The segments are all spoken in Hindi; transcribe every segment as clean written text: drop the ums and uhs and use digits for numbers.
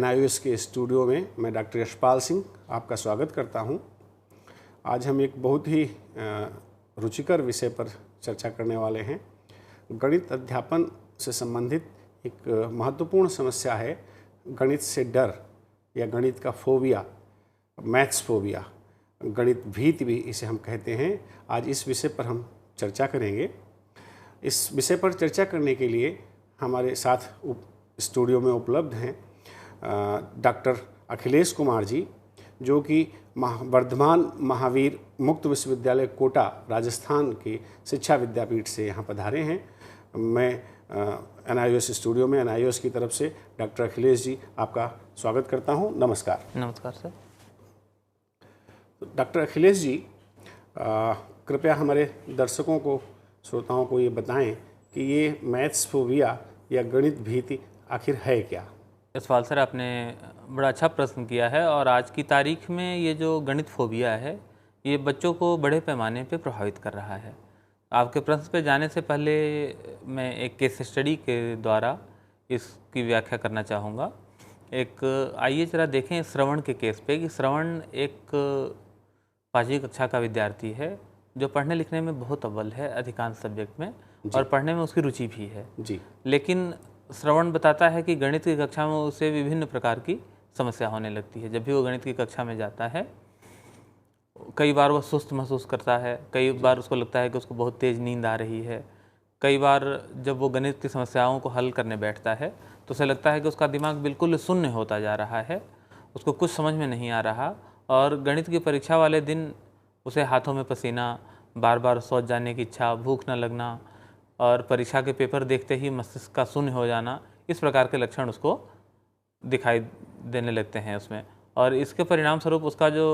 NIOS के स्टूडियो में मैं डॉक्टर यशपाल सिंह आपका स्वागत करता हूं। आज हम एक बहुत ही रुचिकर विषय पर चर्चा करने वाले हैं। गणित अध्यापन से संबंधित एक महत्वपूर्ण समस्या है गणित से डर या गणित का फोबिया, मैथ्स फोबिया, गणित भीति भी इसे हम कहते हैं। आज इस विषय पर हम चर्चा करेंगे। इस विषय पर चर्चा करने के लिए हमारे साथ स्टूडियो में उपलब्ध हैं डॉक्टर अखिलेश कुमार जी, जो कि वर्धमान महावीर मुक्त विश्वविद्यालय कोटा राजस्थान के शिक्षा विद्यापीठ से यहाँ पधारे हैं। मैं NIOS स्टूडियो में NIOS की तरफ से डॉक्टर अखिलेश जी आपका स्वागत करता हूँ। नमस्कार। नमस्कार सर। डॉक्टर अखिलेश जी, कृपया हमारे दर्शकों को, श्रोताओं को ये बताएं कि ये मैथ्स फोबिया या गणित भीति आखिर है क्या? यशपाल सर, आपने बड़ा अच्छा प्रश्न किया है। और आज की तारीख में ये जो गणित फोबिया है, ये बच्चों को बड़े पैमाने पे प्रभावित कर रहा है। आपके प्रश्न पे जाने से पहले मैं एक केस स्टडी के द्वारा इसकी व्याख्या करना चाहूँगा। आइए जरा देखें श्रवण के केस पे कि श्रवण एक 5वीं कक्षा का विद्यार्थी है जो पढ़ने लिखने में बहुत अव्वल है अधिकांश सब्जेक्ट में, और पढ़ने में उसकी रुचि भी है जी। लेकिन श्रवण बताता है कि गणित की कक्षा में उसे विभिन्न प्रकार की समस्या होने लगती है। जब भी वो गणित की कक्षा में जाता है, कई बार वह सुस्त महसूस करता है, कई बार उसको लगता है कि उसको बहुत तेज़ नींद आ रही है। कई बार जब वो गणित की समस्याओं को हल करने बैठता है तो उसे लगता है कि उसका दिमाग बिल्कुल शून्य होता जा रहा है, उसको कुछ समझ में नहीं आ रहा। और गणित की परीक्षा वाले दिन उसे हाथों में पसीना, बार बार शौच जाने की इच्छा, भूख न लगना और परीक्षा के पेपर देखते ही मस्तिष्क का शून्य हो जाना, इस प्रकार के लक्षण उसको दिखाई देने लगते हैं उसमें। और इसके परिणाम स्वरूप उसका जो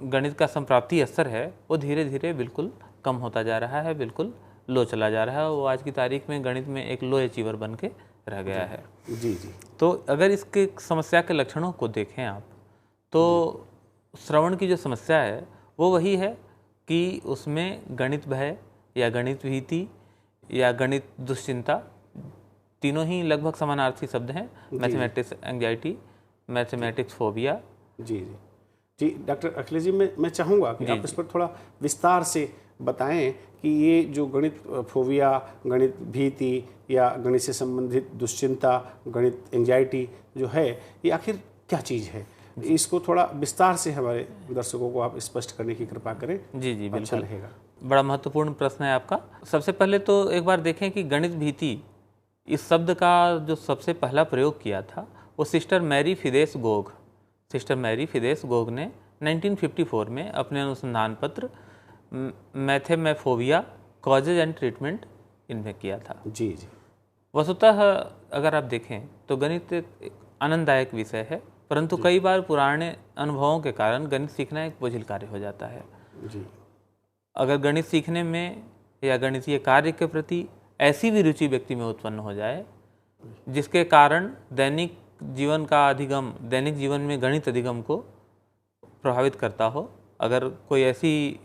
गणित का संप्राप्ति स्तर है वो धीरे धीरे बिल्कुल कम होता जा रहा है, बिल्कुल लो चला जा रहा है। वो आज की तारीख में गणित में एक लो अचीवर बन के रह गया है। जी जी। तो अगर इसके समस्या के लक्षणों को देखें आप, तो श्रवण की जो समस्या है वो वही है कि उसमें गणित भय या गणित भीति या गणित दुश्चिंता, तीनों ही लगभग समानार्थी शब्द हैं। Mathematics anxiety, mathematics phobia. जी जी जी। डॉक्टर अखिलेश जी, मैं चाहूँगा कि आप इस पर थोड़ा विस्तार से बताएं कि ये जो गणित फोबिया, गणित भीति या गणित से संबंधित दुश्चिंता, गणित एंग्जाइटी जो है, ये आखिर क्या चीज़ है? इसको थोड़ा विस्तार से हमारे दर्शकों को आप स्पष्ट करने की कृपा करें। जी जी, अच्छा बिल्कुल रहेगा। बड़ा महत्वपूर्ण प्रश्न है आपका। सबसे पहले तो एक बार देखें कि गणित भीति इस शब्द का जो सबसे पहला प्रयोग किया था वो सिस्टर मैरी फिदेस गोग ने 1954 में अपने अनुसंधान पत्र मैथेमेफोबिया कॉजेज एंड ट्रीटमेंट इनमें किया था। जी जी। वस्तुतः अगर आप देखें तो गणित एक आनंददायक विषय है, परंतु कई बार पुराने अनुभवों के कारण गणित सीखना एक बोझिल कार्य हो जाता है जी। अगर गणित सीखने में या गणितीय कार्य के प्रति ऐसी भी रुचि व्यक्ति में उत्पन्न हो जाए जिसके कारण दैनिक जीवन में गणित अधिगम को प्रभावित करता हो, अगर कोई ऐसी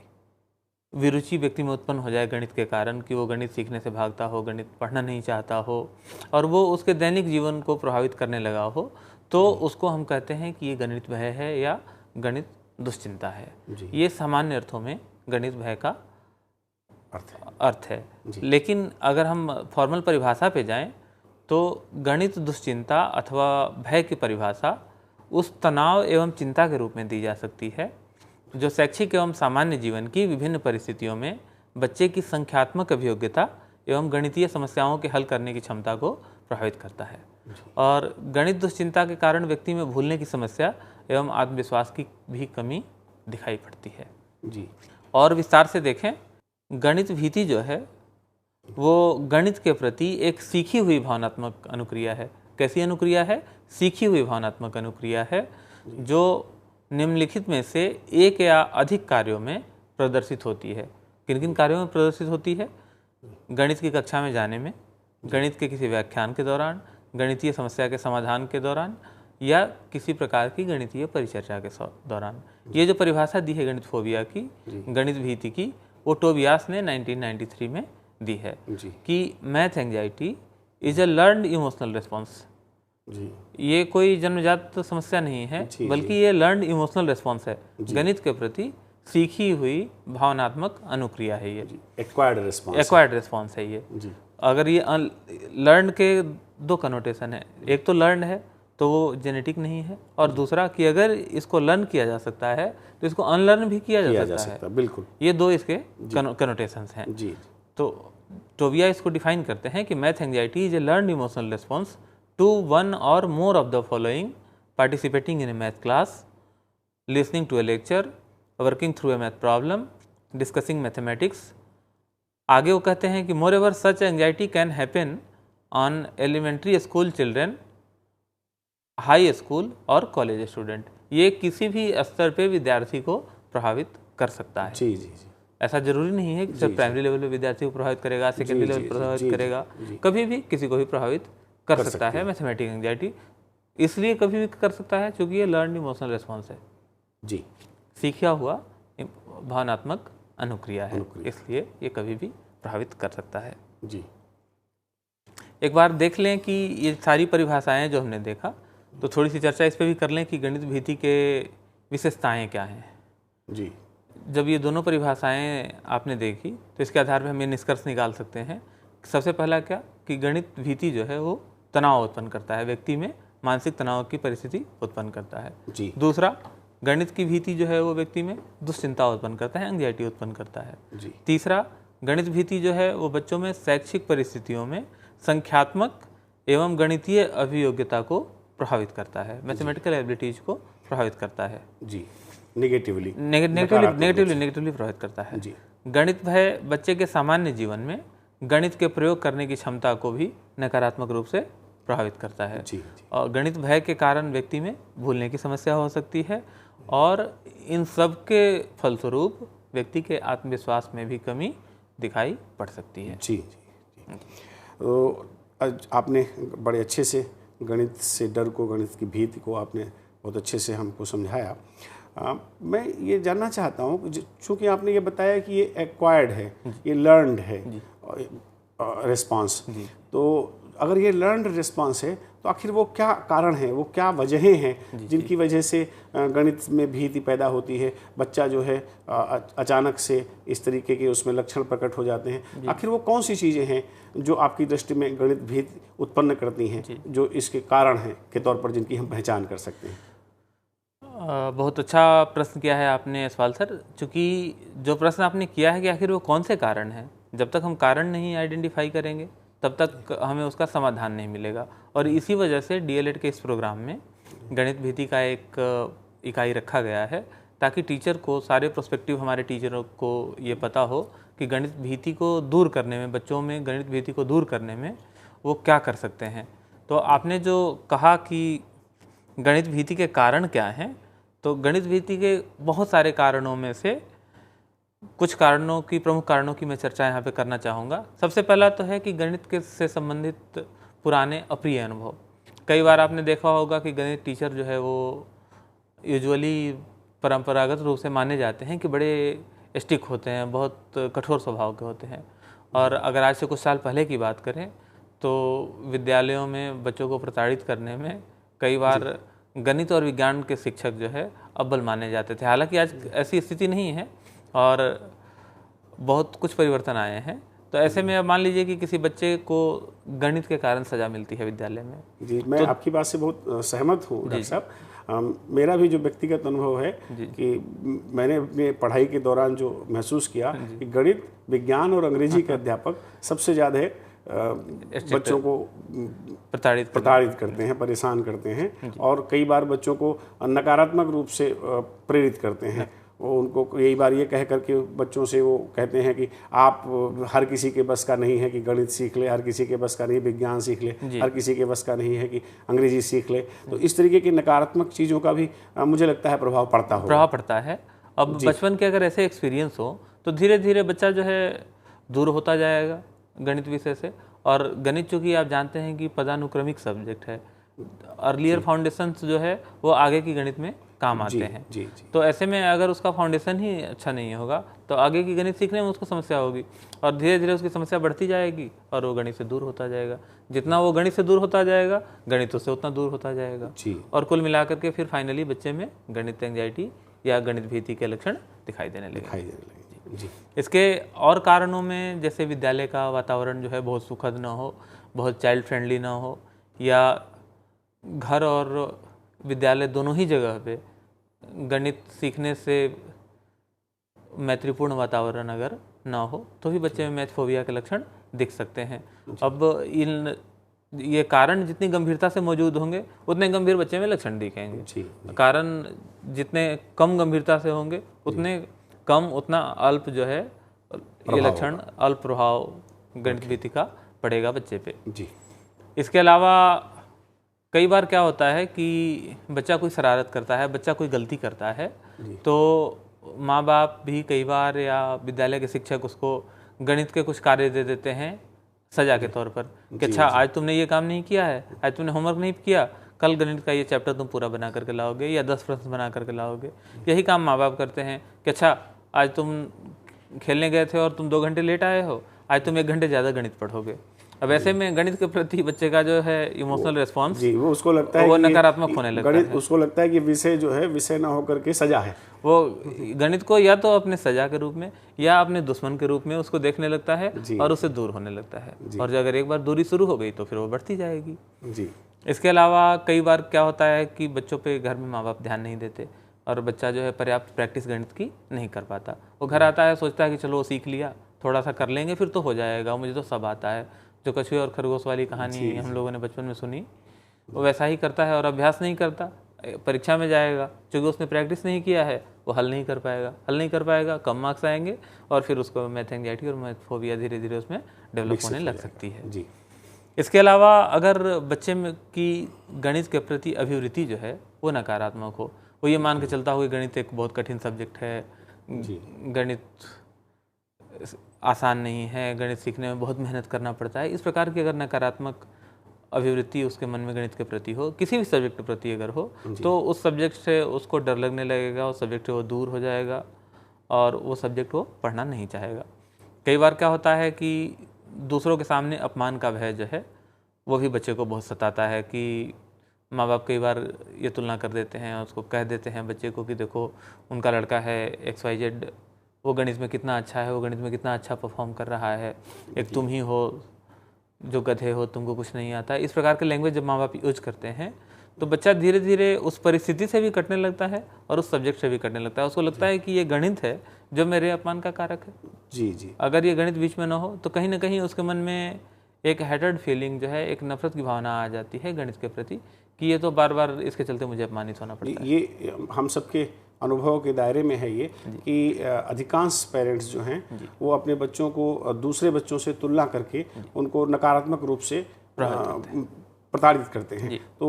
विरुचि व्यक्ति में उत्पन्न हो जाए गणित के कारण कि वो गणित सीखने से भागता हो, गणित पढ़ना नहीं चाहता हो और वो उसके दैनिक जीवन को प्रभावित करने लगा हो, तो उसको हम कहते हैं कि ये गणित भय है या गणित दुश्चिंता है। ये सामान्य अर्थों में गणित भय का अर्थ है। लेकिन अगर हम फॉर्मल परिभाषा पे जाएं तो गणित दुश्चिंता अथवा भय की परिभाषा उस तनाव एवं चिंता के रूप में दी जा सकती है जो शैक्षिक एवं सामान्य जीवन की विभिन्न परिस्थितियों में बच्चे की संख्यात्मक अभियोग्यता एवं गणितीय समस्याओं के हल करने की क्षमता को प्रभावित करता है। और गणित दुश्चिंता के कारण व्यक्ति में भूलने की समस्या एवं आत्मविश्वास की भी कमी दिखाई पड़ती है जी। और विस्तार से देखें, गणित भीति जो है वो गणित के प्रति एक सीखी हुई भावनात्मक अनुक्रिया है। कैसी अनुक्रिया है? सीखी हुई भावनात्मक अनुक्रिया है जो निम्नलिखित में से एक या अधिक कार्यों में प्रदर्शित होती है। किन किन कार्यों में प्रदर्शित होती है? गणित की कक्षा में जाने में, गणित के किसी व्याख्यान के दौरान, गणितीय समस्या के समाधान के दौरान या किसी प्रकार की गणितीय परिचर्चा के दौरान। ये जो परिभाषा दी है गणित फोबिया की, गणित भीति की, वो टोबियास ने 1993 में दी है कि math anxiety is a learned emotional response जी ये कोई जन्मजात समस्या नहीं है, बल्कि ये लर्नड इमोशनल रिस्पॉन्स है। गणित के प्रति सीखी हुई भावनात्मक अनुक्रिया है ये, एक्वायर्ड रिस्पॉन्स है ये जी। अगर ये लर्न के दो कनोटेशन है, एक तो लर्न है तो वो जेनेटिक नहीं है, और दूसरा कि अगर इसको लर्न किया जा सकता है तो इसको अनलर्न भी किया जा सकता है। बिल्कुल, ये दो इसके कनोटेशंस हैं जी। तो टोबिया इसको डिफाइन करते हैं कि math anxiety is a learn emotional response to one और more of the following: participating in a math class, listening to a lecture, working through a math problem, discussing mathematics. आगे वो कहते हैं कि more ever such anxiety can happen on elementary school children, high school और कॉलेज स्टूडेंट। ये किसी भी स्तर पे विद्यार्थी को प्रभावित कर सकता है। जी जी जी। ऐसा जरूरी नहीं है कि सिर्फ प्राइमरी लेवल पे विद्यार्थी को प्रभावित करेगा, सेकेंडरी लेवल पर प्रभावित करेगा, कभी भी किसी को भी प्रभावित कर सकता है मैथमेटिक एंजाइटी। इसलिए कभी भी कर सकता है क्योंकि ये लर्न इमोशनल रिस्पॉन्स है जी, सीखा हुआ भावनात्मक अनुक्रिया है, इसलिए ये कभी भी प्रभावित कर सकता है जी। एक बार देख लें कि ये सारी परिभाषाएं जो हमने देखा, तो थोड़ी सी चर्चा इस पर भी कर लें कि गणित भीति के विशेषताएं क्या हैं जी। जब ये दोनों परिभाषाएं आपने देखी तो इसके आधार पर हम ये निष्कर्ष निकाल सकते हैं। सबसे पहला क्या कि गणित भीति जो है वो तनाव उत्पन्न करता है, व्यक्ति में मानसिक तनाव की परिस्थिति उत्पन्न करता है जी। दूसरा, गणित की भीति जो है वो व्यक्ति में दुश्चिंता उत्पन्न करता है, एंग्जाइटी उत्पन्न करता है जी। तीसरा, गणित भीति जो है वो बच्चों में शैक्षिक परिस्थितियों में संख्यात्मक एवं गणितीय अभियोग्यता को प्रभावित करता है, मैथमेटिकल एबिलिटीज को प्रभावित करता है जी। नेगेटिवली प्रभावित करता है जी। गणित भय बच्चे के सामान्य जीवन में गणित के प्रयोग करने की क्षमता को भी नकारात्मक रूप से प्रभावित करता है जी। और गणित भय के कारण व्यक्ति में भूलने की समस्या हो सकती है और इन सब के फलस्वरूप व्यक्ति के आत्मविश्वास में भी कमी दिखाई पड़ सकती है। जी जी। तो आज आपने बड़े अच्छे से गणित से डर को, गणित की भीति को आपने बहुत अच्छे से हमको समझाया। मैं ये जानना चाहता हूँ, चूँकि आपने ये बताया कि ये एक्वायर्ड है, ये लर्नड है रिस्पांस, तो अगर ये लर्नड रिस्पांस है तो आखिर वो क्या कारण है, वो क्या वजहें हैं जिनकी वजह से गणित में भीति पैदा होती है, बच्चा जो है अचानक से इस तरीके के उसमें लक्षण प्रकट हो जाते हैं। आखिर वो कौन सी चीज़ें हैं जो आपकी दृष्टि में गणित भीति उत्पन्न करती हैं, जो इसके कारण हैं के तौर पर जिनकी हम पहचान कर सकते हैं? बहुत अच्छा प्रश्न किया है आपने सवाल सर, चूँकि जो प्रश्न आपने किया है कि आखिर वो कौन से कारण हैं, जब तक हम कारण नहीं आइडेंटिफाई करेंगे तब तक हमें उसका समाधान नहीं मिलेगा। और इसी वजह से डीएलएड के इस प्रोग्राम में गणित भीति का एक इकाई रखा गया है ताकि टीचर को, सारे प्रोस्पेक्टिव हमारे टीचरों को ये पता हो कि गणित भीति को दूर करने में, बच्चों में गणित भीति को दूर करने में वो क्या कर सकते हैं। तो आपने जो कहा कि गणित भीति के कारण क्या हैं, तो गणित भीति के बहुत सारे कारणों में से कुछ कारणों की, प्रमुख कारणों की मैं चर्चा यहाँ पे करना चाहूँगा। सबसे पहला तो है कि गणित के से संबंधित पुराने अप्रिय अनुभव। कई बार आपने देखा होगा कि गणित टीचर जो है वो यूजुअली परंपरागत रूप से माने जाते हैं कि बड़े स्टिक होते हैं, बहुत कठोर स्वभाव के होते हैं। और अगर आज से कुछ साल पहले की बात करें तो विद्यालयों में बच्चों को प्रताड़ित करने में कई बार गणित और विज्ञान के शिक्षक जो है अव्वल माने जाते थे। हालांकि आज ऐसी स्थिति नहीं है और बहुत कुछ परिवर्तन आए हैं। तो ऐसे में अब मान लीजिए कि किसी बच्चे को गणित के कारण सजा मिलती है विद्यालय में। जी, मैं आपकी बात से बहुत सहमत हूँ डॉक्टर साहब। मेरा भी जो व्यक्तिगत अनुभव है कि मैंने अपने पढ़ाई के दौरान जो महसूस किया कि गणित, विज्ञान और अंग्रेजी के अध्यापक सबसे ज़्यादा बच्चों को प्रताड़ित करते हैं, परेशान करते हैं और कई बार बच्चों को नकारात्मक रूप से प्रेरित करते हैं। वो उनको कई बार ये कह करके बच्चों से वो कहते हैं कि आप, हर किसी के बस का नहीं है कि गणित सीख ले, हर किसी के बस का नहीं विज्ञान सीख ले, हर किसी के बस का नहीं है कि अंग्रेजी सीख ले। तो इस तरीके की नकारात्मक चीज़ों का भी मुझे लगता है प्रभाव पड़ता है। अब बचपन के अगर ऐसे एक्सपीरियंस हो तो धीरे धीरे बच्चा जो है दूर होता जाएगा गणित विषय से। और गणित चूँकि आप जानते हैं कि पदानुक्रमिक सब्जेक्ट है, अर्लियर फाउंडेशंस जो है वो आगे की गणित में काम आते हैं। जी जी। तो ऐसे में अगर उसका फाउंडेशन ही अच्छा नहीं होगा तो आगे की गणित सीखने में उसको समस्या होगी और धीरे धीरे उसकी समस्या बढ़ती जाएगी और वो गणित से दूर होता जाएगा। जितना वो गणित से दूर होता जाएगा गणित उससे उतना दूर होता जाएगा जी। और कुल मिलाकर के फिर फाइनली बच्चे में गणित एंजाइटी या गणित भीति के लक्षण दिखाई देने लगे। जी। इसके और कारणों में जैसे विद्यालय का वातावरण जो है बहुत सुखद ना हो, बहुत चाइल्ड फ्रेंडली ना हो, या घर और विद्यालय दोनों ही जगह पे गणित सीखने से मैत्रीपूर्ण वातावरण अगर ना हो तो भी बच्चे में मैथ फोबिया के लक्षण दिख सकते हैं। अब ये कारण जितनी गंभीरता से मौजूद होंगे उतने गंभीर बच्चे में लक्षण दिखेंगे। जी। कारण जितने कम गंभीरता से होंगे उतने कम उतना अल्प जो है ये लक्षण अल्प प्रभाव गणित भीति का पड़ेगा बच्चे पे। जी। इसके अलावा कई बार क्या होता है कि बच्चा कोई शरारत करता है, बच्चा कोई गलती करता है तो माँ बाप भी कई बार या विद्यालय के शिक्षक उसको गणित के कुछ कार्य दे देते हैं सजा के तौर पर कि अच्छा आज तुमने ये काम नहीं किया है, आज तुमने होमवर्क नहीं किया, कल गणित का ये चैप्टर तुम पूरा बना करके लाओगे या 10 प्रश्न बना करके लाओगे। यही काम माँ बाप करते हैं कि अच्छा आज तुम खेलने गए थे और तुम 2 घंटे लेट आए हो, आज तुम 1 घंटे ज़्यादा गणित पढ़ोगे। अब ऐसे में गणित के प्रति बच्चे का जो है इमोशनल रिस्पॉन्स जी, वो उसको लगता है वो कि नकारात्मक होने लगता है। उसको लगता है कि विषय जो है विषय ना होकर के सजा है। वो गणित को या तो अपने सजा के रूप में या अपने दुश्मन के रूप में उसको देखने लगता है और उससे दूर होने लगता है और अगर एक बार दूरी शुरू हो गई तो फिर वो बढ़ती जाएगी। जी। इसके अलावा कई बार क्या होता है कि बच्चों पे घर में माँ बाप ध्यान नहीं देते और बच्चा जो है पर्याप्त प्रैक्टिस गणित की नहीं कर पाता। वो घर आता है सोचता है कि चलो सीख लिया, थोड़ा सा कर लेंगे फिर तो हो जाएगा, मुझे तो सब आता है। जो कछुए और खरगोश वाली कहानी हम लोगों ने बचपन में सुनी, वो वैसा ही करता है और अभ्यास नहीं करता। परीक्षा में जाएगा क्योंकि उसने प्रैक्टिस नहीं किया है, वो हल नहीं कर पाएगा, कम मार्क्स आएंगे और फिर उसको मैथ एंजाइटी और मैथ फोबिया धीरे धीरे उसमें डेवलप होने लग सकती है। जी। इसके अलावा अगर बच्चे में की गणित के प्रति अभिवृत्ति जो है वो नकारात्मक हो, वो ये मान के चलता हो कि गणित एक बहुत कठिन सब्जेक्ट है, गणित आसान नहीं है, गणित सीखने में बहुत मेहनत करना पड़ता है, इस प्रकार की अगर नकारात्मक अभिवृत्ति उसके मन में गणित के प्रति हो, किसी भी सब्जेक्ट के प्रति अगर हो, तो उस सब्जेक्ट से उसको डर लगने लगेगा, उस सब्जेक्ट से वो दूर हो जाएगा और वो सब्जेक्ट वो पढ़ना नहीं चाहेगा। कई बार क्या होता है कि दूसरों के सामने अपमान का भय जो है वो भी बच्चे को बहुत सताता है कि माँ बाप कई बार ये तुलना कर देते हैं, उसको कह देते हैं बच्चे को कि देखो उनका लड़का है XYZ, वो गणित में कितना अच्छा है, वो गणित में कितना अच्छा परफॉर्म कर रहा है, एक तुम ही हो जो गधे हो, तुमको कुछ नहीं आता। इस प्रकार के लैंग्वेज जब माँ बाप यूज करते हैं तो बच्चा धीरे धीरे उस परिस्थिति से भी कटने लगता है और उस सब्जेक्ट से भी कटने लगता है। उसको लगता है कि ये गणित है जो मेरे अपमान का कारक है। जी जी। अगर ये गणित बीच में ना हो तो कहीं ना कहीं उसके मन में एक हेटेड फीलिंग जो है, एक नफरत की भावना आ जाती है गणित के प्रति कि ये तो बार बार इसके चलते मुझे अपमानित होना पड़ता है। ये हम सबके अनुभव के दायरे में है ये कि अधिकांश पेरेंट्स जो हैं वो अपने बच्चों को दूसरे बच्चों से तुलना करके उनको नकारात्मक रूप से प्रताड़ित करते हैं। तो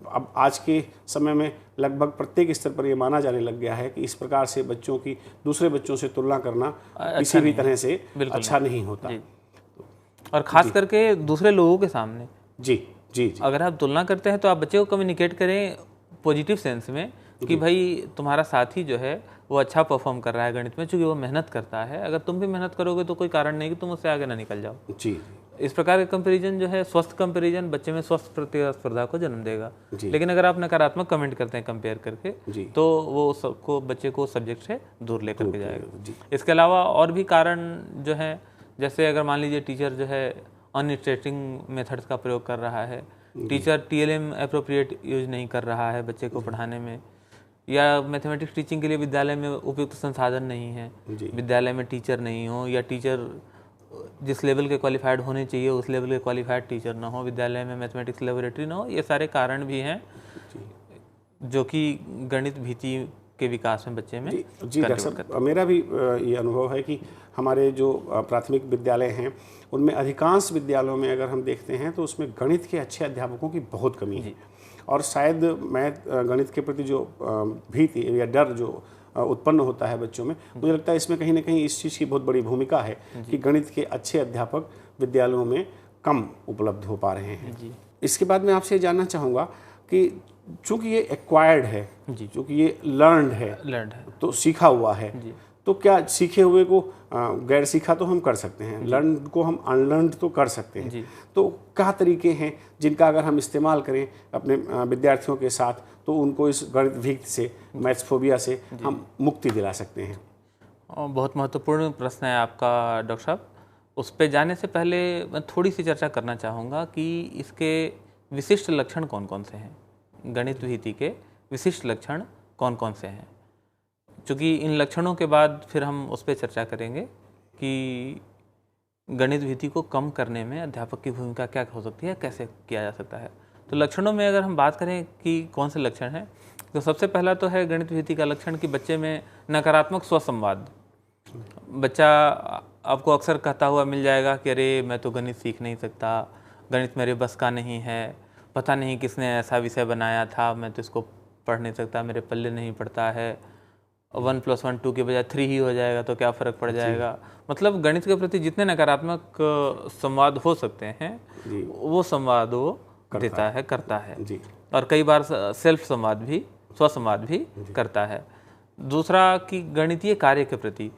अब आज के समय में लगभग प्रत्येक स्तर पर ये माना जाने लग गया है कि इस प्रकार से बच्चों की दूसरे बच्चों से तुलना करना किसी भी तरह से अच्छा नहीं होता, और खास करके दूसरे लोगों के सामने। जी जी जी। अगर आप तुलना करते हैं तो आप बच्चे को कम्युनिकेट करें पॉजिटिव सेंस में कि भाई तुम्हारा साथी जो है वो अच्छा परफॉर्म कर रहा है गणित में, चूंकि वो मेहनत करता है, अगर तुम भी मेहनत करोगे तो कोई कारण नहीं कि तुम उससे आगे ना निकल जाओ। जी। इस प्रकार का कंपैरिजन जो है, स्वस्थ कंपैरिजन बच्चे में स्वस्थ प्रतिस्पर्धा को जन्म देगा। लेकिन अगर आप नकारात्मक कमेंट करते हैं कंपेयर करके तो वो सबको बच्चे को सब्जेक्ट से दूर लेकर के जाएगा। इसके अलावा और भी कारण जो है, जैसे अगर मान लीजिए टीचर जो है अनइटरेटिंग मेथड्स का प्रयोग कर रहा है, टीचर TLM एप्रोप्रिएट यूज नहीं कर रहा है बच्चे को पढ़ाने में, या मैथमेटिक्स टीचिंग के लिए विद्यालय में उपयुक्त संसाधन नहीं है, विद्यालय में टीचर नहीं हो, या टीचर जिस लेवल के क्वालिफाइड होने चाहिए उस लेवल के क्वालिफाइड टीचर ना हो, विद्यालय में मैथमेटिक्स लेबोरेटरी ना हो, ये सारे कारण भी हैं जो कि गणित भीति के विकास में बच्चे में। जी डॉक्टर साहब, मेरा भी ये अनुभव है कि हमारे जो प्राथमिक विद्यालय हैं उनमें अधिकांश विद्यालयों में अगर हम देखते हैं तो उसमें गणित के अच्छे अध्यापकों की बहुत कमी है, और शायद गणित के प्रति जो भीति या डर जो उत्पन्न होता है बच्चों में, मुझे लगता है इसमें कहीं ना कहीं इस चीज़ की बहुत बड़ी भूमिका है कि गणित के अच्छे अध्यापक विद्यालयों में कम उपलब्ध हो पा रहे हैं। इसके बाद मैं आपसे जानना चाहूँगा कि चूंकि ये एक्वायर्ड है, जी, चूंकि ये लर्नड है, तो सीखा हुआ है, तो क्या सीखे हुए को गैर सीखा तो हम कर सकते हैं, लर्न को हम अनलर्न तो कर सकते हैं। तो क्या तरीके हैं जिनका अगर हम इस्तेमाल करें अपने विद्यार्थियों के साथ तो उनको इस गणित भीति से, मैथ्स फोबिया से हम मुक्ति दिला सकते हैं? बहुत महत्वपूर्ण प्रश्न है आपका डॉक्टर साहब। उस पे जाने से पहले मैं थोड़ी सी चर्चा करना चाहूँगा कि इसके विशिष्ट लक्षण कौन कौन से हैं, गणित भीति के विशिष्ट लक्षण कौन कौन से हैं। चूँकि इन लक्षणों के बाद फिर हम उस पर चर्चा करेंगे कि गणित भीति को कम करने में अध्यापक की भूमिका क्या हो सकती है, कैसे किया जा सकता है। तो लक्षणों में अगर हम बात करें कि कौन से लक्षण हैं, तो सबसे पहला तो है गणित भीति का लक्षण कि बच्चे में नकारात्मक स्वसंवाद। बच्चा आपको अक्सर कहता हुआ मिल जाएगा कि अरे मैं तो गणित सीख नहीं सकता, गणित मेरे बस का नहीं है, पता नहीं किसने ऐसा विषय बनाया था, मैं तो इसको पढ़ नहीं सकता, मेरे पल्ले नहीं पड़ता है, 1 + 1 2 के बजाय 3 ही हो जाएगा तो क्या फ़र्क पड़ जाएगा। मतलब गणित के प्रति जितने नकारात्मक संवाद हो सकते हैं वो संवाद वो करता है जी। और कई बार सेल्फ संवाद भी, स्वसंवाद भी करता है। दूसरा कि गणितीय कार्य के प्रति,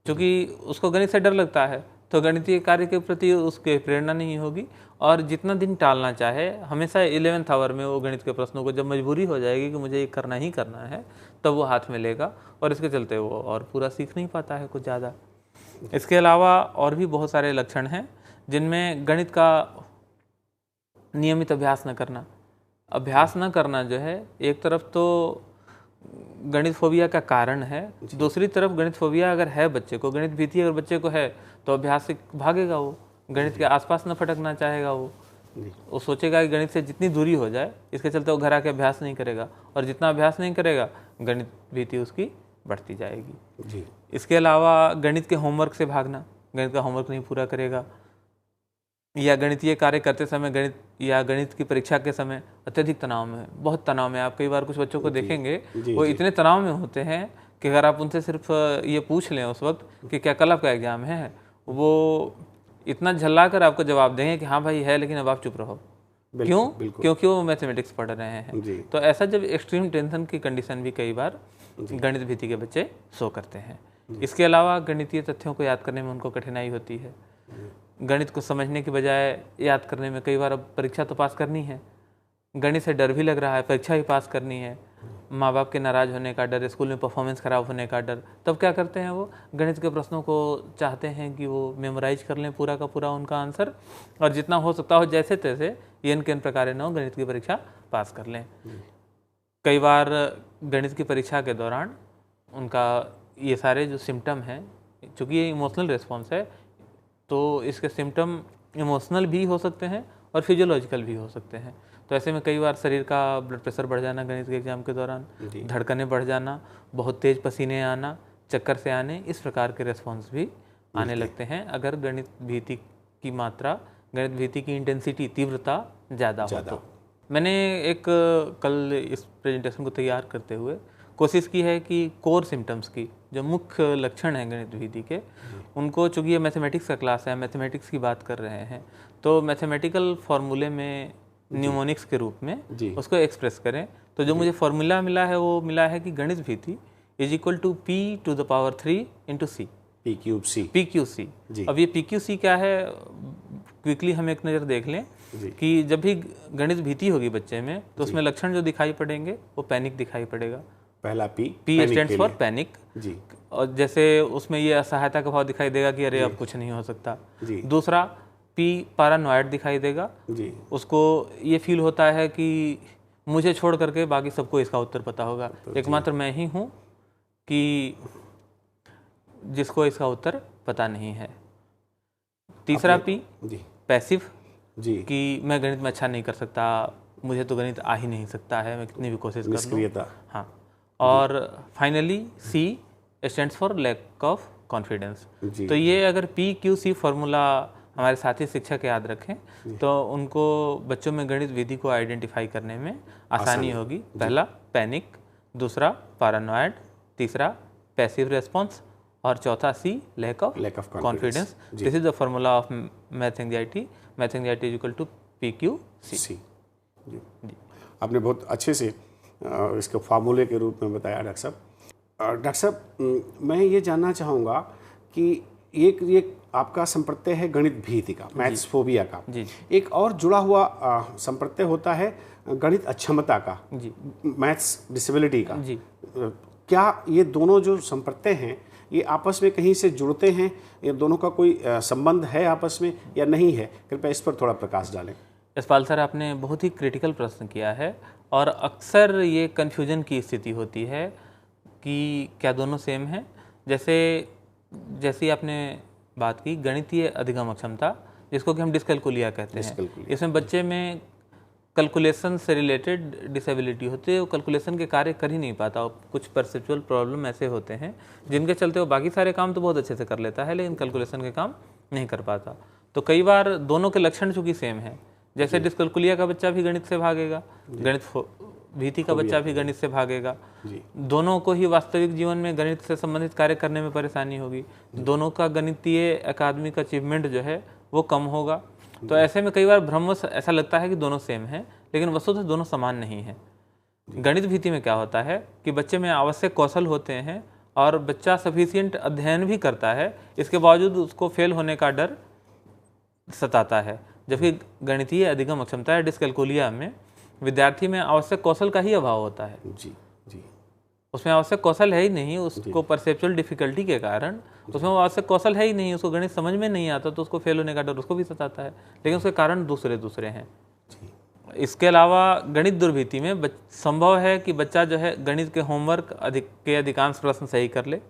क्योंकि उसको गणित से डर लगता है तो गणितीय कार्य के प्रति उसके प्रेरणा नहीं होगी, और जितना दिन टालना चाहे हमेशा 11th आवर में वो गणित के प्रश्नों को, जब मजबूरी हो जाएगी कि मुझे ये करना ही करना है, तब वो हाथ में लेगा और इसके चलते वो और पूरा सीख नहीं पाता है कुछ ज़्यादा। इसके अलावा और भी बहुत सारे लक्षण हैं जिनमें गणित का नियमित अभ्यास न करना। अभ्यास न करना जो है एक तरफ तो गणित फोबिया का कारण है, दूसरी तरफ गणित फोबिया अगर है बच्चे को, गणित भीति अगर बच्चे को है तो अभ्यास से भागेगा, वो गणित के आसपास न फटकना चाहेगा, वो सोचेगा कि गणित से जितनी दूरी हो जाए, इसके चलते वो घर आके अभ्यास नहीं करेगा, और जितना अभ्यास नहीं करेगा गणित भीति उसकी बढ़ती जाएगी जी। इसके अलावा गणित के होमवर्क से भागना, गणित का होमवर्क नहीं पूरा करेगा, या गणितीय कार्य करते समय गणित की परीक्षा के समय अत्यधिक तनाव में, बहुत तनाव में। आप कई बार कुछ बच्चों को देखेंगे वो इतने तनाव में होते हैं कि अगर आप उनसे सिर्फ ये पूछ लें उस वक्त कि क्या कल आपका एग्जाम है, वो इतना झल्ला कर आपको जवाब देंगे कि हाँ भाई है, लेकिन अब आप चुप रहो। क्यों? क्योंकि वो मैथमेटिक्स पढ़ रहे हैं। तो ऐसा जब एक्सट्रीम टेंशन की कंडीशन भी कई बार गणित भीति के बच्चे शो करते हैं। इसके अलावा गणितीय तथ्यों को याद करने में उनको कठिनाई होती है। गणित को समझने की बजाय याद करने में, कई बार अब परीक्षा तो पास करनी है, गणित से डर भी लग रहा है, परीक्षा ही पास करनी है, माँ बाप के नाराज़ होने का डर, स्कूल में परफॉर्मेंस खराब होने का डर, तब क्या करते हैं वो गणित के प्रश्नों को चाहते हैं कि वो मेमोराइज कर लें पूरा का पूरा उनका आंसर, और जितना हो सकता हो जैसे तैसे एन के एन प्रकार न हो गणित की परीक्षा पास कर लें। कई बार गणित की परीक्षा के दौरान उनका ये सारे जो सिम्टम हैं, चूँकि ये इमोशनल रिस्पॉन्स है तो इसके सिम्टम इमोशनल भी हो सकते हैं और फिजियोलॉजिकल भी हो सकते हैं। तो ऐसे में कई बार शरीर का ब्लड प्रेशर बढ़ जाना गणित के एग्जाम के दौरान, धड़कनें बढ़ जाना, बहुत तेज पसीने आना, चक्कर से आने, इस प्रकार के रिस्पॉन्स भी आने लगते हैं अगर गणित भीति की मात्रा, गणित भीति की इंटेंसिटी, तीव्रता ज़्यादा हो तो। मैंने एक कल इस प्रेजेंटेशन को तैयार करते हुए कोशिश की है कि कोर सिम्टम्स की, जो मुख्य लक्षण हैं गणित भीति के, उनको, चूँकि ये मैथमेटिक्स का क्लास है, मैथमेटिक्स की बात कर रहे हैं, तो मैथमेटिकल फार्मूले में न्यूमोनिक्स के रूप में उसको एक्सप्रेस करें। तो जो मुझे फार्मूला मिला है वो मिला है कि गणित भीति = P⁻³ × C, PQC। अब ये PQC क्या है, क्विकली हम एक नज़र देख लें कि जब भी गणित भीति होगी बच्चे में तो उसमें लक्षण जो दिखाई पड़ेंगे वो पैनिक दिखाई पड़ेगा। पहला P स्टैंड्स फॉर पैनिक जी, और जैसे उसमें ये असहायता का भाव दिखाई देगा कि अरे अब कुछ नहीं हो सकता। दूसरा P पैरानॉइड दिखाई देगा जी, उसको ये फील होता है कि मुझे छोड़ करके बाकी सबको इसका उत्तर पता होगा, एकमात्र मैं ही हूँ कि जिसको इसका उत्तर पता नहीं है। तीसरा P पैसिव जी, कि मैं गणित में अच्छा नहीं कर सकता, मुझे तो गणित आ ही नहीं सकता है, मैं कितनी भी कोशिश कर लूं। हाँ, और finally C stands for lack of confidence. तो ये अगर PQC फार्मूला हमारे साथी शिक्षक याद रखें तो उनको बच्चों में गणित विधि को आइडेंटिफाई करने में आसानी होगी। पहला पैनिक, दूसरा पैरानॉइड, तीसरा पैसिव रेस्पॉन्स, और चौथा C lack of confidence. This is the formula of math anxiety. Math anxiety = PQC। आपने बहुत अच्छे से इसको फार्मूले के रूप में बताया डॉक्टर साहब। डॉक्टर साहब, मैं ये जानना चाहूँगा कि एक आपका संप्रत्यय है गणित भीति का, मैथ्स फोबिया का। जी। एक और जुड़ा हुआ संप्रत्यय होता है गणित अक्षमता का, जी। मैथ्स डिसेबिलिटी का। जी। क्या ये दोनों जो संप्रत्यय हैं ये आपस में कहीं से जुड़ते हैं? ये दोनों का कोई संबंध है आपस में या नहीं है? कृपया इस पर थोड़ा प्रकाश डालें। यशपाल सर, आपने बहुत ही क्रिटिकल प्रश्न किया है और अक्सर ये कन्फ्यूजन की स्थिति होती है कि क्या दोनों सेम हैं। जैसे आपने बात की गणितीय अधिगम अक्षमता, जिसको कि हम डिस्कैल्कुलिया कहते हैं, इसमें बच्चे में कैलकुलेशन से रिलेटेड डिसेबिलिटी होती है, वो कैलकुलेशन के कार्य कर ही नहीं पाता। कुछ परसेप्चुअल प्रॉब्लम ऐसे होते हैं जिनके चलते वो बाकी सारे काम तो बहुत अच्छे से कर लेता है, लेकिन कैलकुलेशन के काम नहीं कर पाता। तो कई बार दोनों के लक्षण चूंकि सेम है, जैसे डिस्कैल्कुलिया का बच्चा भी गणित से भागेगा, गणित भीति का बच्चा भी गणित से भागेगा, दोनों को ही वास्तविक जीवन में गणित से संबंधित कार्य करने में परेशानी होगी, दोनों का गणितीय अकादमिक अचीवमेंट जो है वो कम होगा। तो ऐसे में कई बार भ्रमवश ऐसा लगता है कि दोनों सेम हैं, लेकिन वस्तुतः दोनों समान नहीं हैं। गणित भीति में क्या होता है कि बच्चे में आवश्यक कौशल होते हैं और बच्चा सफिशिएंट अध्ययन भी करता है, इसके बावजूद उसको फेल होने का डर सताता है। जबकि गणितीय अधिगम अक्षमता या डिस्कैल्कुलिया में विद्यार्थी में आवश्यक कौशल का ही अभाव होता है। जी जी। उसमें आवश्यक कौशल है ही नहीं, उसको परसेप्चुअल डिफिकल्टी के कारण उसमें वो आवश्यक कौशल है ही नहीं, उसको गणित समझ में नहीं आता, तो उसको फेल होने का डर उसको भी सताता है, लेकिन उसके कारण दूसरे हैं। इसके अलावा गणित दुर्भीति में संभव है कि बच्चा जो है गणित के होमवर्क के अधिकांश प्रश्न सही कर ले,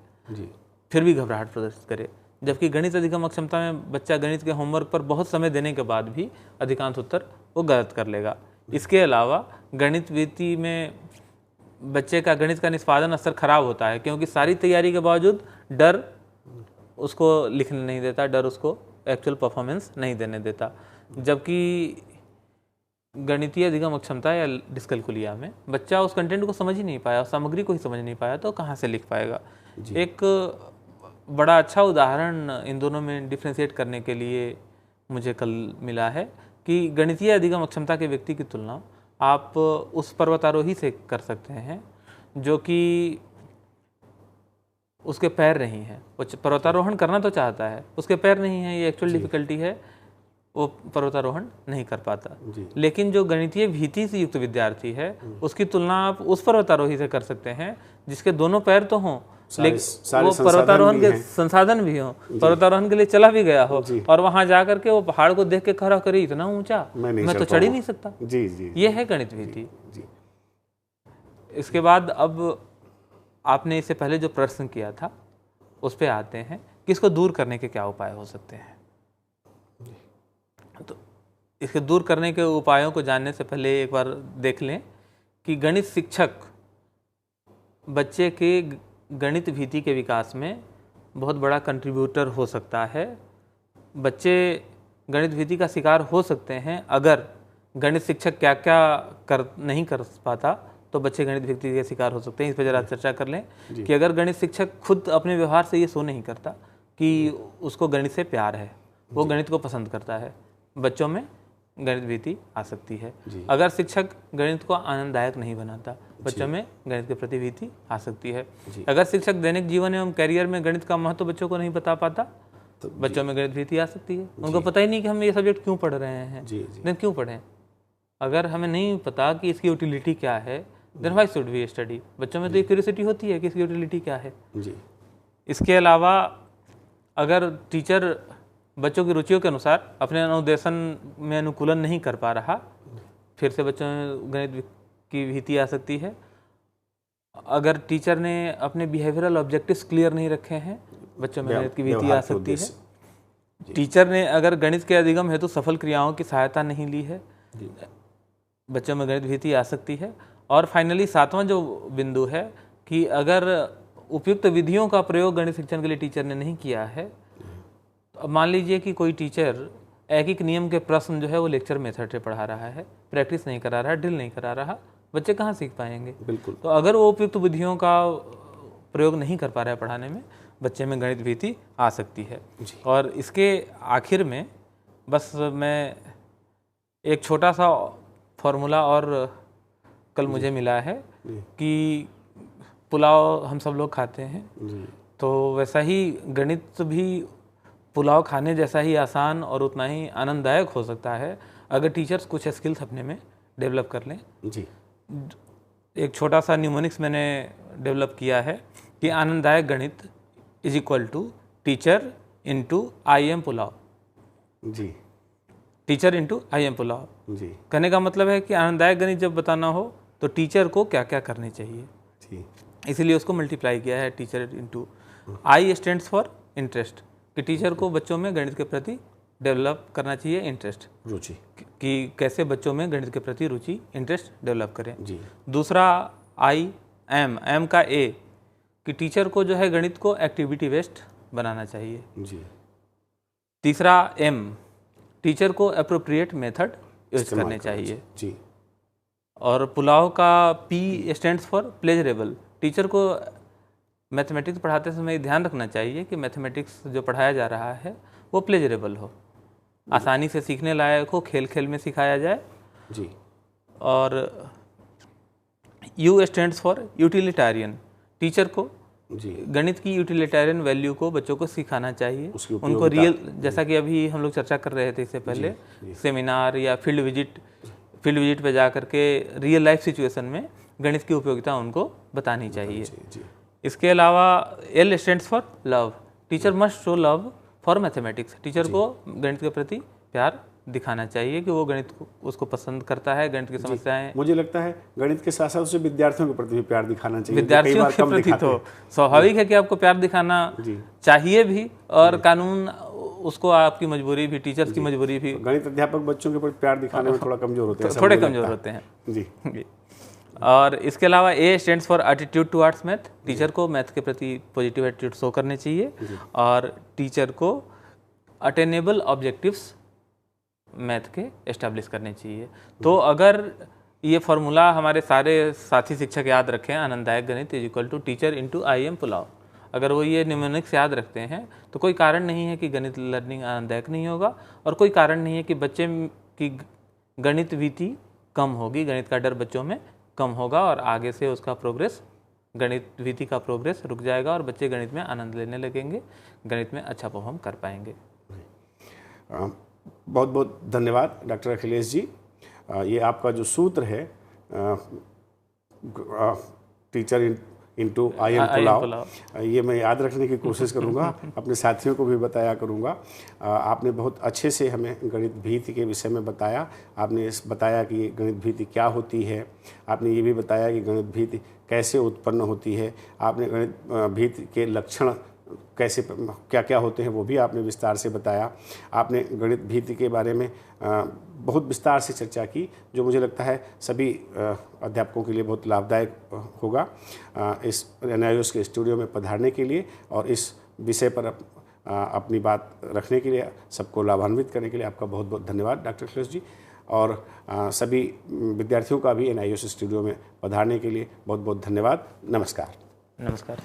फिर भी घबराहट प्रदर्शित करे, जबकि गणित अधिगम अक्षमता में बच्चा गणित के होमवर्क पर बहुत समय देने के बाद भी अधिकांश उत्तर वो गलत कर लेगा। इसके अलावा गणित भीति में बच्चे का गणित का निष्पादन स्तर खराब होता है, क्योंकि सारी तैयारी के बावजूद डर उसको लिखने नहीं देता, डर उसको एक्चुअल परफॉर्मेंस नहीं देने देता। जबकि गणितीय अधिगम अक्षमता या डिस्कैल्कुलिया में बच्चा उस कंटेंट को समझ ही नहीं पाया, सामग्री को ही समझ नहीं पाया, तो कहाँ से लिख पाएगा। एक बड़ा अच्छा उदाहरण इन दोनों में डिफ्रेंशिएट करने के लिए मुझे कल मिला है कि गणितीय अधिगम अक्षमता के व्यक्ति की तुलना आप उस पर्वतारोही से कर सकते हैं जो कि उसके पैर नहीं है, वो पर्वतारोहण करना तो चाहता है, उसके पैर नहीं है, ये एक्चुअल डिफिकल्टी है, वो पर्वतारोहण नहीं कर पाता। लेकिन जो गणितीय भीति से युक्त विद्यार्थी है उसकी तुलना आप उस पर्वतारोही से कर सकते हैं जिसके दोनों पैर तो हों, लेकिन वो पर्वतारोहण के संसाधन भी हों, पर्वतारोहण के लिए चला भी गया हो और वहां जाकर के वो पहाड़ को देख के खड़ा करे, इतना ऊंचा मैं तो चढ़ ही नहीं सकता। ये है गणित भीति। इसके बाद अब आपने इससे पहले जो प्रश्न किया था उस पे आते हैं कि इसको दूर करने के क्या उपाय हो सकते हैं। तो इसके दूर करने के उपायों को जानने से पहले एक बार देख लें कि गणित शिक्षक बच्चे के गणित भीति के विकास में बहुत बड़ा कंट्रीब्यूटर हो सकता है। बच्चे गणित भीति का शिकार हो सकते हैं अगर गणित शिक्षक क्या क्या नहीं कर पाता, तो बच्चे गणित भीति के शिकार हो सकते हैं। इस पर जरा चर्चा कर लें कि अगर गणित शिक्षक खुद अपने व्यवहार से ये शो नहीं करता कि उसको गणित से प्यार है, वो गणित को पसंद करता है, बच्चों में गणित भीति आ सकती है। अगर शिक्षक गणित को आनंददायक नहीं बनाता, बच्चों में गणित के प्रति भीति आ सकती है। अगर शिक्षक दैनिक जीवन एवं कैरियर में गणित का महत्व बच्चों को नहीं बता पाता, तो बच्चों में गणित भीति आ सकती है। उनको पता ही नहीं कि हम ये सब्जेक्ट क्यों पढ़ रहे हैं, लेकिन क्यों पढ़ें। अगर हमें नहीं पता कि इसकी यूटिलिटी क्या है, then why should we study. बच्चों में तो एक क्यूरियोसिटी होती है कि इसकी यूटिलिटी क्या है। इसके अलावा अगर टीचर बच्चों की रुचियों के अनुसार अपने अनुदेशन में अनुकूलन नहीं कर पा रहा, फिर से बच्चों में गणित की भीति आ सकती है। अगर टीचर ने अपने बिहेवियरल ऑब्जेक्टिव्स क्लियर नहीं रखे हैं, बच्चों में गणित की भीति आ सकती है। टीचर ने अगर गणित के अधिगम हेतु सफल क्रियाओं की सहायता नहीं ली है, बच्चों में गणित भीति आ सकती है। और फाइनली सातवां जो बिंदु है कि अगर उपयुक्त विधियों का प्रयोग गणित शिक्षण के लिए टीचर ने नहीं किया है, अब मान लीजिए कि कोई टीचर एक नियम के प्रश्न जो है वो लेक्चर मेथड से पढ़ा रहा है, प्रैक्टिस नहीं करा रहा, ड्रिल नहीं करा रहा, बच्चे कहाँ सीख पाएंगे। बिल्कुल। तो अगर वो उपयुक्त विधियों का प्रयोग नहीं कर पा रहा है पढ़ाने में, बच्चे में गणित भीति आ सकती है। और इसके आखिर में बस मैं एक छोटा सा फॉर्मूला और कल मुझे मिला है कि पुलाव हम सब लोग खाते हैं, तो वैसा ही गणित भी पुलाव खाने जैसा ही आसान और उतना ही आनंददायक हो सकता है अगर टीचर्स कुछ स्किल्स अपने में डेवलप कर लें। जी। एक छोटा सा न्यूमोनिक्स मैंने डेवलप किया है कि आनंददायक गणित is equal to teacher into I M pulao. जी। Teacher into I M pulao. जी। कहने का मतलब है कि आनंददायक गणित जब बताना हो तो टीचर को क्या क्या करनी चाहिए। जी। इसीलिए उसको मल्टीप्लाई किया है teacher into I stands for interest, कि टीचर को बच्चों में गणित के प्रति डेवलप करना चाहिए इंटरेस्ट, रुचि, कि कैसे बच्चों में गणित के प्रति रुचि इंटरेस्ट डेवलप करें। जी। दूसरा आई एम का ए, कि टीचर को जो है गणित को एक्टिविटी बेस्ड बनाना चाहिए। जी। तीसरा एम, टीचर को अप्रोप्रिएट मेथड यूज करने चाहिए। जी। और पुलाव का P stands for pleasurable, teacher को मैथमेटिक्स पढ़ाते समय ध्यान रखना चाहिए कि मैथमेटिक्स जो पढ़ाया जा रहा है वो प्लेजरेबल हो, आसानी से सीखने लायक हो, खेल खेल में सिखाया जाए। जी। और you stands for utilitarian, teacher को जी गणित की यूटिलिटेरियन वैल्यू को बच्चों को सिखाना चाहिए, उसकी उनको रियल, जैसा कि अभी हम लोग चर्चा कर रहे थे इससे पहले, सेमिनार या फील्ड विजिट पे जा करके रियल लाइफ सिचुएशन में गणित की उपयोगिता उनको बतानी चाहिए। जी। इसके अलावा L stands for love, teacher must show love for mathematics, teacher को गणित के प्रति प्यार दिखाना चाहिए कि वो गणित को उसको पसंद करता है, गणित की समस्याएं। मुझे लगता है गणित के साथ साथ उसे विद्यार्थियों के प्रति भी प्यार दिखाना चाहिए। विद्यार्थियों के प्रति तो स्वाभाविक है कि आपको प्यार दिखाना चाहिए भी, और कानून उसको आपकी मजबूरी भी, टीचर्स की मजबूरी भी। गणित अध्यापक बच्चों के प्रति प्यार दिखाने में थोड़ा कमजोर होते हैं, थोड़े कमजोर होते हैं। जी। और इसके अलावा ए stands for attitude towards math, teacher को मैथ के प्रति पॉजिटिव एटीट्यूड शो करने चाहिए, और टीचर को अटेनेबल ऑब्जेक्टिव्स मैथ के एस्टैब्लिश करने चाहिए। तो अगर ये फॉर्मूला हमारे सारे साथी शिक्षक याद रखें, आनंददायक गणित is equal to teacher into I M पुलाव, अगर वो ये न्यूमोनिक्स याद रखते हैं तो कोई कारण नहीं है कि गणित लर्निंग आनंददायक नहीं होगा, और कोई कारण नहीं है कि बच्चे की गणित भीति कम होगी, गणित का डर बच्चों में कम होगा, और आगे से उसका प्रोग्रेस, गणित भीति का प्रोग्रेस रुक जाएगा और बच्चे गणित में आनंद लेने लगेंगे, गणित में अच्छा परफॉर्म कर पाएंगे। बहुत बहुत धन्यवाद डॉक्टर अखिलेश जी। ये आपका जो सूत्र है teacher into I M pulao, ये मैं याद रखने की कोशिश करूँगा, अपने साथियों को भी बताया करूँगा। आपने बहुत अच्छे से हमें गणित भीति के विषय में बताया। आपने बताया कि गणित भीति क्या होती है, आपने ये भी बताया कि गणित भीति कैसे उत्पन्न होती है, आपने गणित भीति के लक्षण कैसे क्या क्या होते हैं वो भी आपने विस्तार से बताया। आपने गणित भीति के बारे में बहुत विस्तार से चर्चा की, जो मुझे लगता है सभी अध्यापकों के लिए बहुत लाभदायक होगा। इस NIOS के स्टूडियो में पधारने के लिए और इस विषय पर अपनी बात रखने के लिए, सबको लाभान्वित करने के लिए आपका बहुत बहुत धन्यवाद डॉक्टर अखिलेश जी। और सभी विद्यार्थियों का भी NIOS स्टूडियो में पधारने के लिए बहुत बहुत धन्यवाद। नमस्कार। नमस्कार।